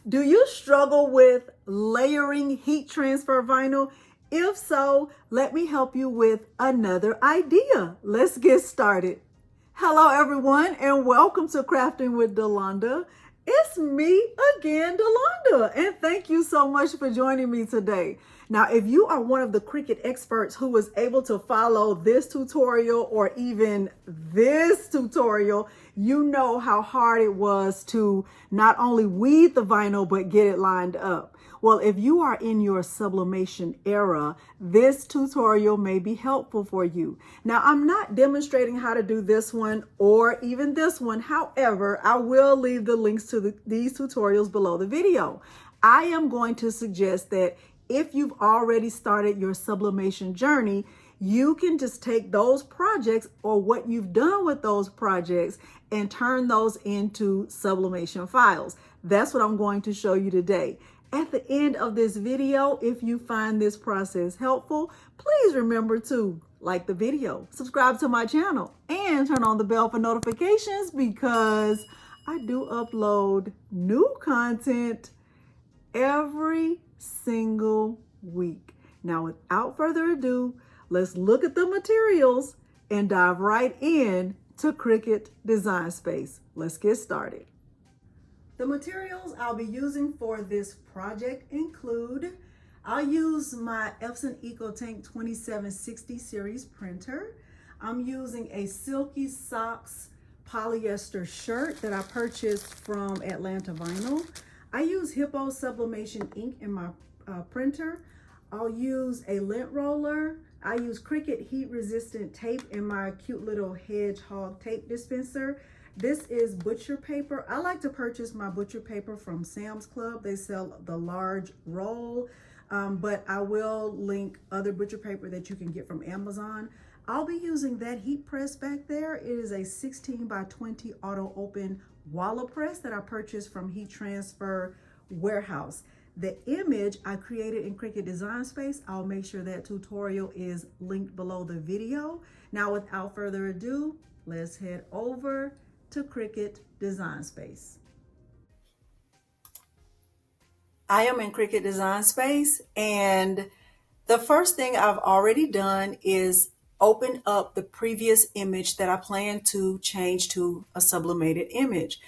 Do you struggle with layering heat transfer vinyl? If so, let me help you with another idea. Let's get started. Hello everyone and welcome to Crafting with Delonda. It's me again, Delonda, and thank you so much for joining me today. Now, if you are one of the Cricut experts who was able to follow this tutorial or even this tutorial, you know how hard it was to not only weed the vinyl, but get it lined up. Well, if you are in your sublimation era, this tutorial may be helpful for you. Now, I'm not demonstrating how to do this one or even this one. However, I will leave the links to these tutorials below the video. I am going to suggest that if you've already started your sublimation journey, you can just take those projects or what you've done with those projects and turn those into sublimation files. That's what I'm going to show you today. At the end of this video, if you find this process helpful, please remember to like the video, subscribe to my channel, and turn on the bell for notifications because I do upload new content every single week. Now, without further ado, let's look at the materials and dive right in to Cricut Design Space. Let's get started. The materials I'll be using for this project include, I'll use my Epson EcoTank 2760 series printer. I'm using a Silky Socks polyester shirt that I purchased from Atlanta Vinyl. I use Hiipoo Sublimation Ink in my printer. I'll use a lint roller. I use Cricut heat resistant tape in my cute little hedgehog tape dispenser. This is butcher paper. I like to purchase my butcher paper from Sam's Club. They sell the large roll, but I will link other butcher paper that you can get from Amazon. I'll be using that heat press back there. It is a 16 by 20 auto open wallet press that I purchased from Heat Transfer Warehouse. The image I created in Cricut Design Space, I'll make sure that tutorial is linked below the video. Now, without further ado, let's head over to Cricut Design Space. I am in Cricut Design Space, and the first thing I've already done is open up the previous image that I plan to change to a sublimated image.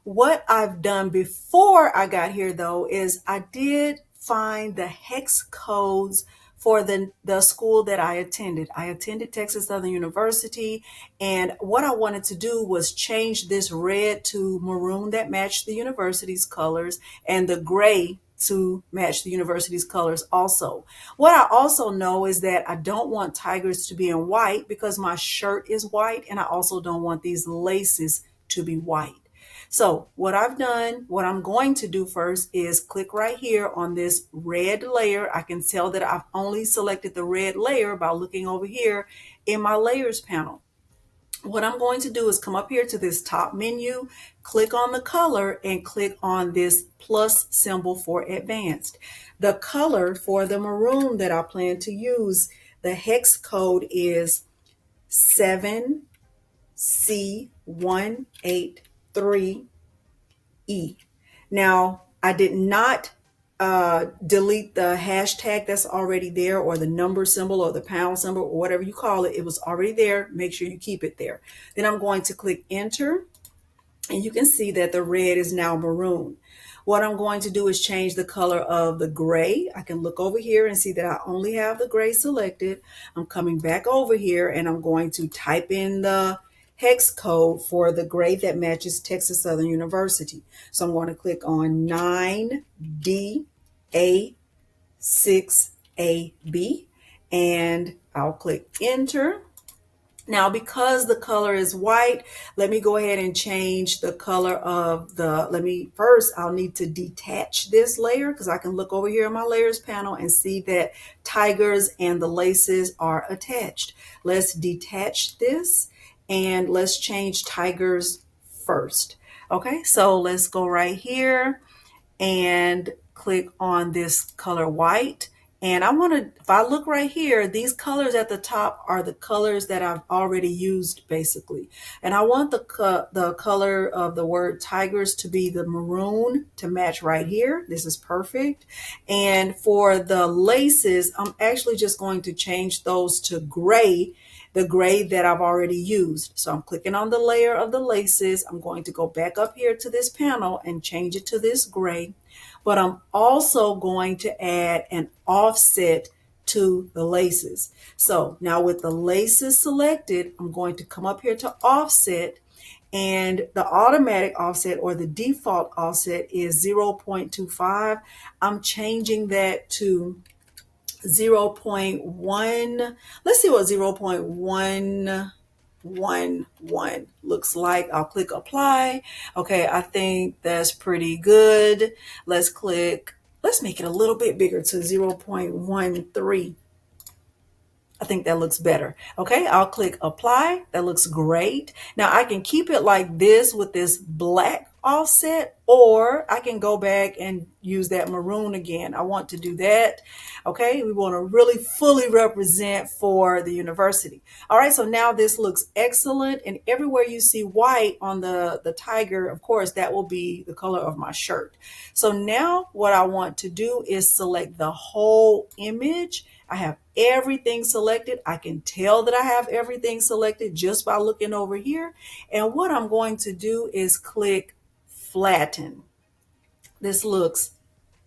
What I've done before I got here though is I did find the hex codes for the school that I attended. I attended Texas Southern University, and what I wanted to do was change this red to maroon that matched the university's colors and the gray to match the university's colors also. What I also know is that I don't want tigers to be in white because my shirt is white, and I also don't want these laces to be white. So what I've done, what I'm going to do first is click right here on this red layer. I can tell that I've only selected the red layer by looking over here in my layers panel. What I'm going to do is come up here to this top menu, click on the color, and click on this plus symbol for advanced. The color for the maroon that I plan to use, the hex code is 7C183E. Now, I did not delete the hashtag that's already there, or the number symbol or the pound symbol or whatever you call it. It was already there. Make sure you keep it there. Then I'm going to click enter, and you can see that the red is now maroon. What I'm going to do is change the color of the gray. I can look over here and see that I only have the gray selected. I'm coming back over here and I'm going to type in the hex code for the gray that matches Texas Southern University. So I'm going to click on 9DA6AB and I'll click enter. Now, because the color is white, let me go ahead and change the color of first I'll need to detach this layer because I can look over here in my layers panel and see that tigers and the laces are attached. Let's detach this and let's change tigers first. Okay, so let's go right here and click on this color white And I want to, if I look right here, these colors at the top are the colors that I've already used basically. And I want the color of the word tigers to be the maroon to match right here. This is perfect. And for the laces, I'm actually just going to change those to gray, the gray that I've already used. So I'm clicking on the layer of the laces. I'm going to go back up here to this panel and change it to this gray. But I'm also going to add an offset to the laces. So now with the laces selected, I'm going to come up here to offset, and the automatic offset or the default offset is 0.25. I'm changing that to 0.1. Let's see what 0.111 looks like. I'll click apply. Okay, I think that's pretty good. Let's make it a little bit bigger to 0.13. I think that looks better. Okay, I'll click apply. That looks great. Now I can keep it like this with this black offset, or I can go back and use that maroon again. I want to do that. Okay, we want to really fully represent for the university. All right, so now this looks excellent. And everywhere you see white on the tiger, of course, that will be the color of my shirt. So now what I want to do is select the whole image. I have everything selected. I can tell that I have everything selected just by looking over here. And what I'm going to do is click flatten. This looks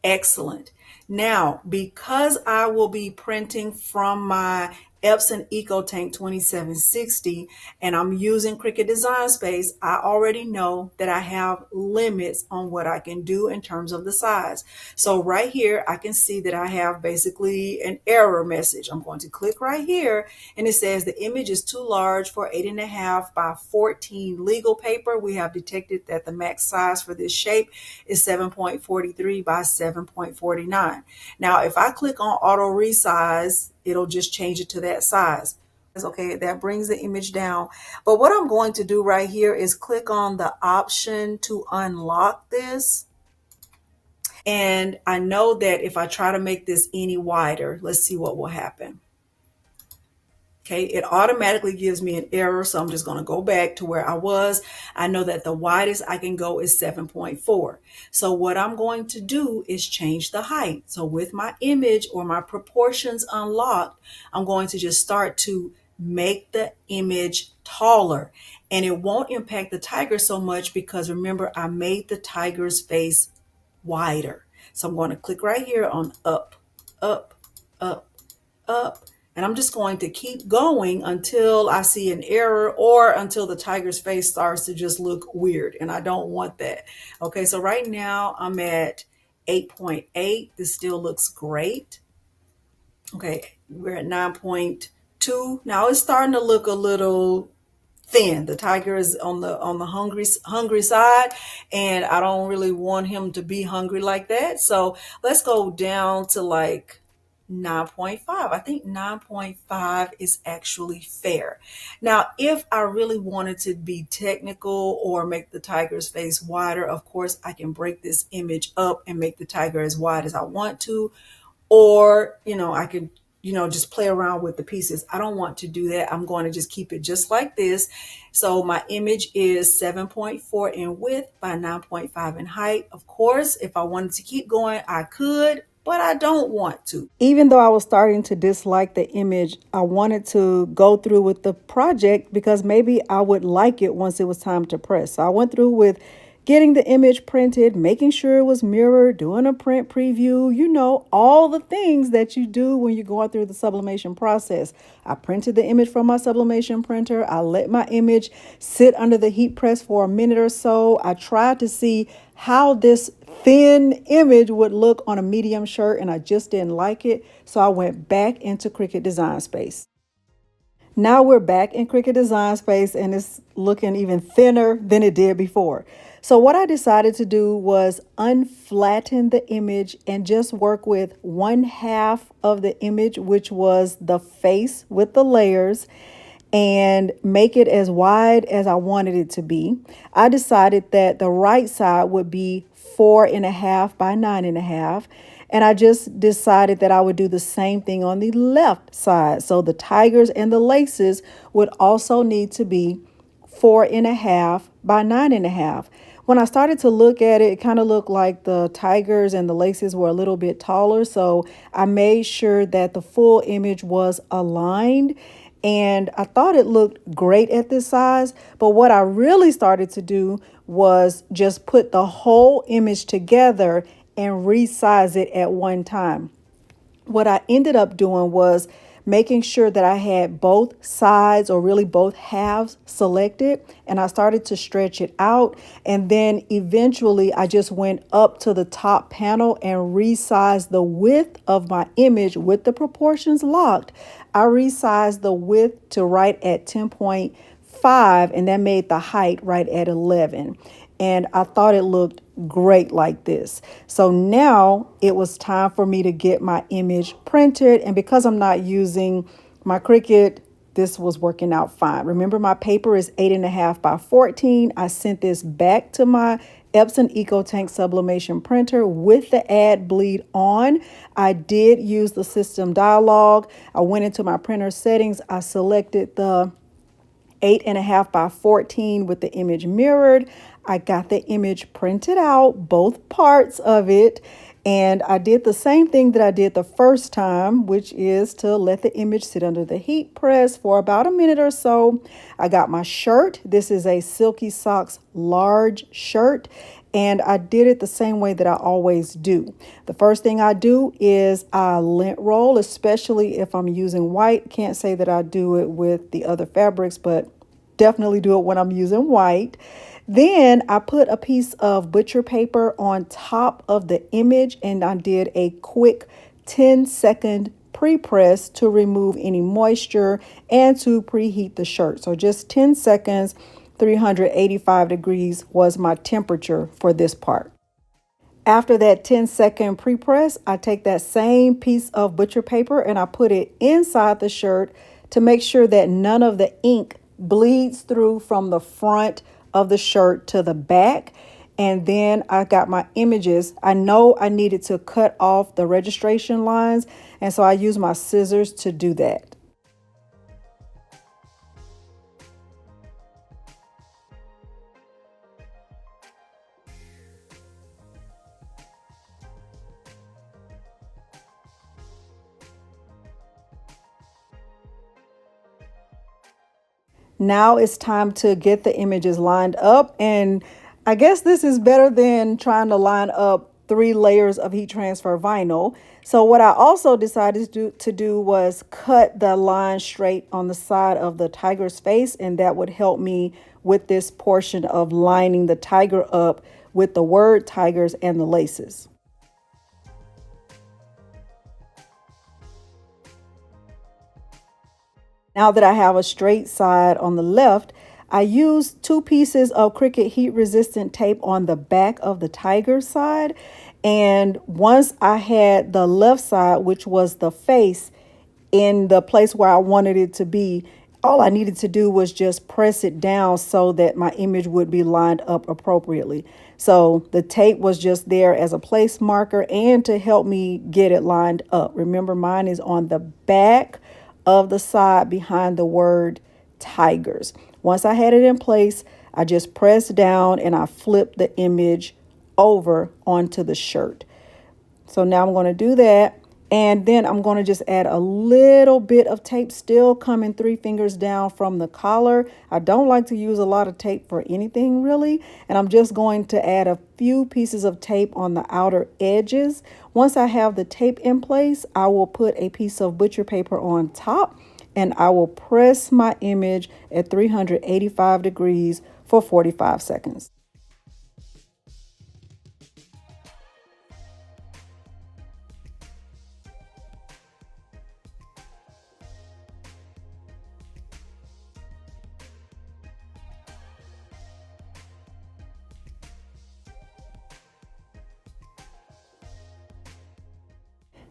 excellent. Now, because I will be printing from my Epson EcoTank 2760 and I'm using Cricut Design Space, I already know that I have limits on what I can do in terms of the size. So right here, I can see that I have basically an error message. I'm going to click right here and it says the image is too large for 8.5 by 14 legal paper. We have detected that the max size for this shape is 7.43 by 7.49. Now, if I click on auto resize, it'll just change it to that size. Okay, that brings the image down. But what I'm going to do right here is click on the option to unlock this. And I know that if I try to make this any wider, let's see what will happen. Okay, it automatically gives me an error, so I'm just going to go back to where I was. I know that the widest I can go is 7.4. So what I'm going to do is change the height. So with my image or my proportions unlocked, I'm going to just start to make the image taller. And it won't impact the tiger so much because remember, I made the tiger's face wider. So I'm going to click right here on up, up, up, up. And I'm just going to keep going until I see an error or until the tiger's face starts to just look weird. And I don't want that. Okay, so right now I'm at 8.8. This still looks great. Okay, we're at 9.2. Now it's starting to look a little thin. The tiger is on the hungry side, and I don't really want him to be hungry like that. So let's go down to like 9.5. I think 9.5 is actually fair. Now, if I really wanted to be technical or make the tiger's face wider, of course, I can break this image up and make the tiger as wide as I want to. Or, I could, just play around with the pieces. I don't want to do that. I'm going to just keep it just like this. So my image is 7.4 in width by 9.5 in height. Of course, if I wanted to keep going, I could, but I don't want to. Even though I was starting to dislike the image, I wanted to go through with the project because maybe I would like it once it was time to press. So I went through with getting the image printed, making sure it was mirrored, doing a print preview, all the things that you do when you're going through the sublimation process. I printed the image from my sublimation printer. I let my image sit under the heat press for a minute or so. I tried to see how this thin image would look on a medium shirt, and I just didn't like it. So I went back into Cricut Design Space. Now we're back in Cricut Design Space and it's looking even thinner than it did before. So what I decided to do was unflatten the image and just work with 1/2 of the image, which was the face with the layers, and make it as wide as I wanted it to be. I decided that the right side would be 4.5 by 9.5. And I just decided that I would do the same thing on the left side. So the tigers and the laces would also need to be 4.5 by 9.5. When I started to look at it, it kind of looked like the tigers and the laces were a little bit taller. So I made sure that the full image was aligned. And I thought it looked great at this size. But what I really started to do was just put the whole image together and resize it at one time. What I ended up doing was making sure that I had both sides, or really both halves, selected, and I started to stretch it out. And then eventually I just went up to the top panel and resized the width of my image with the proportions locked. I resized the width to right at 10.5, and that made the height right at 11. And I thought it looked great like this. So now it was time for me to get my image printed. And because I'm not using my Cricut, this was working out fine. Remember, my paper is 8.5 by 14. I sent this back to my Epson EcoTank sublimation printer with the add bleed on. I did use the system dialog. I went into my printer settings. I selected the 8.5 by 14 with the image mirrored. I got the image printed out, both parts of it, and I did the same thing that I did the first time, which is to let the image sit under the heat press for about a minute or so. I got my shirt. This is a Silky Socks large shirt, and I did it the same way that I always do. The first thing I do is I lint roll, especially if I'm using white. Can't say that I do it with the other fabrics, but definitely do it when I'm using white. Then I put a piece of butcher paper on top of the image, and I did a quick 10-second pre-press to remove any moisture and to preheat the shirt. So just 10 seconds, 385 degrees was my temperature for this part. After that 10-second pre-press, I take that same piece of butcher paper and I put it inside the shirt to make sure that none of the ink bleeds through from the front of the shirt to the back. And then I got my images. I know I needed to cut off the registration lines, and so I used my scissors to do that. Now it's time to get the images lined up, and I guess this is better than trying to line up 3 layers of heat transfer vinyl. So what I also decided to do was cut the line straight on the side of the tiger's face, and that would help me with this portion of lining the tiger up with the word tigers and the laces. Now that I have a straight side on the left, I used 2 pieces of Cricut heat resistant tape on the back of the tiger side. And once I had the left side, which was the face, in the place where I wanted it to be, all I needed to do was just press it down so that my image would be lined up appropriately. So the tape was just there as a place marker and to help me get it lined up. Remember, mine is on the back of the side behind the word tigers. Once I had it in place, I just pressed down and I flipped the image over onto the shirt. So now I'm going to do that. And then I'm going to just add a little bit of tape, still coming 3 fingers down from the collar. I don't like to use a lot of tape for anything really. And I'm just going to add a few pieces of tape on the outer edges. Once I have the tape in place, I will put a piece of butcher paper on top and I will press my image at 385 degrees for 45 seconds.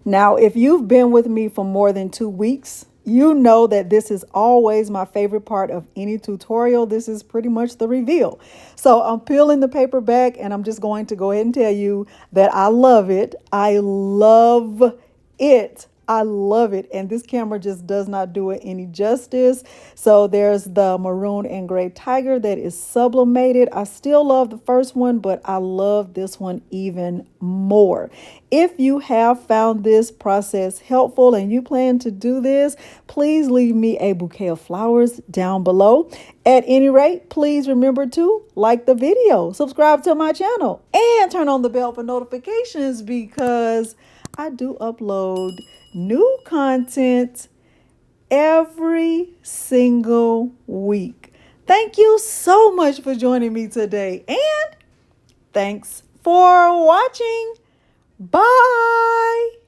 Now, if you've been with me for more than 2 weeks, You know that this is always my favorite part of any tutorial. This is pretty much the reveal. So I'm peeling the paper back and I'm just going to go ahead and tell you that I love it. I love it. I love it. And this camera just does not do it any justice. So there's the maroon and gray tiger that is sublimated. I still love the first one, but I love this one even more. If you have found this process helpful and you plan to do this, please leave me a bouquet of flowers down below. At any rate, please remember to like the video, subscribe to my channel, and turn on the bell for notifications because I do upload new content every single week. Thank you so much for joining me today, and thanks for watching. Bye.